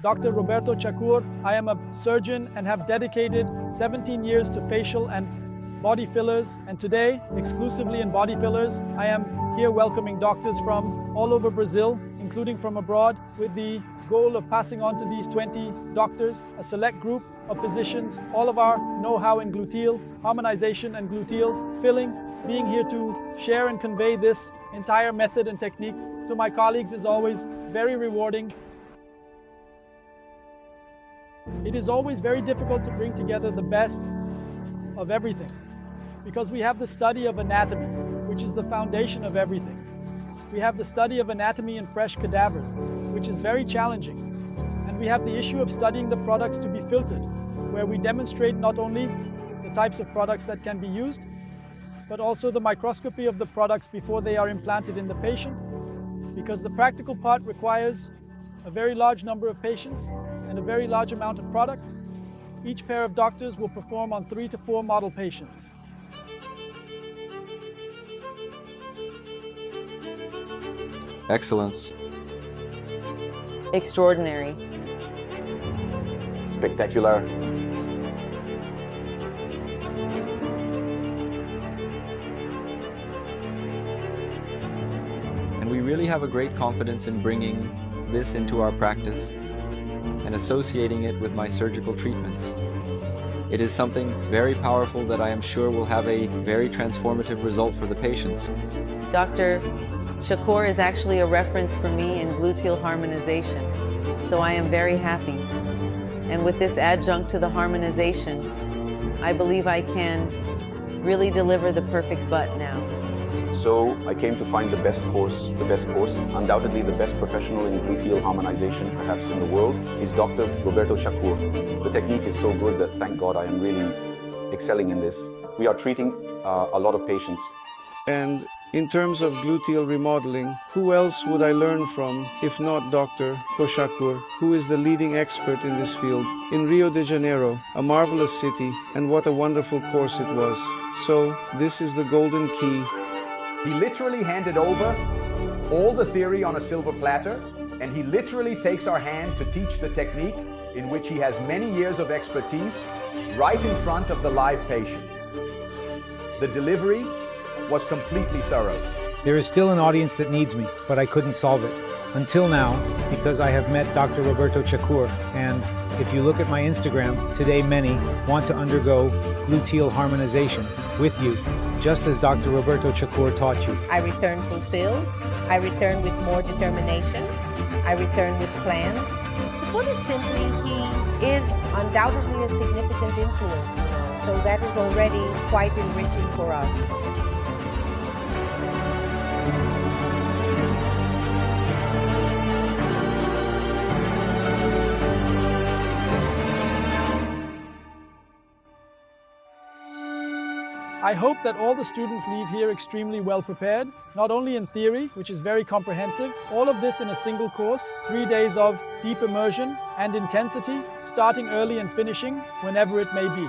Dr. Roberto Chacur. I am a surgeon and have dedicated 17 years to facial and body fillers, and today, exclusively in body fillers, I am here welcoming doctors from all over Brazil, including from abroad, with the goal of passing on to these 20 doctors, a select group of physicians, all of our know-how in gluteal harmonization and gluteal filling. Being here to share and convey this entire method and technique to my colleagues is always very rewarding. It is always very difficult to bring together the best of everything, because we have the study of anatomy, which is the foundation of everything. We have the study of anatomy in fresh cadavers, which is very challenging. And we have the issue of studying the products to be filtered, where we demonstrate not only the types of products that can be used, but also the microscopy of the products before they are implanted in the patient, because the practical part requires a very large number of patients and a very large amount of product. Each pair of doctors will perform on 3 to 4 model patients. Excellence. Extraordinary. Spectacular. And we really have a great confidence in bringing this into our practice and associating it with my surgical treatments. It is something very powerful that I am sure will have a very transformative result for the patients. Dr. Chacur is actually a reference for me in gluteal harmonization, so I am very happy. And with this adjunct to the harmonization, I believe I can really deliver the perfect butt now. So I came to find the best course, undoubtedly the best professional in gluteal harmonization, perhaps in the world, is Dr. Roberto Chacur. The technique is so good that, thank God, I am really excelling in this. We are treating a lot of patients. And in terms of gluteal remodeling, who else would I learn from if not Dr. Chacur, who is the leading expert in this field, in Rio de Janeiro, a marvelous city, and what a wonderful course it was. So, this is the golden key. He literally handed over all the theory on a silver platter, and he literally takes our hand to teach the technique in which he has many years of expertise right in front of the live patient. The delivery was completely thorough. There is still an audience that needs me, but I couldn't solve it. Until now, because I have met Dr. Roberto Chacur, and if you look at my Instagram, today many want to undergo gluteal harmonization with you, just as Dr. Roberto Chacur taught you. I return fulfilled. I return with more determination. I return with plans. To put it simply, he is undoubtedly a significant influence, so that is already quite enriching for us. I hope that all the students leave here extremely well prepared, not only in theory, which is very comprehensive, all of this in a single course, 3 days of deep immersion and intensity, starting early and finishing whenever it may be.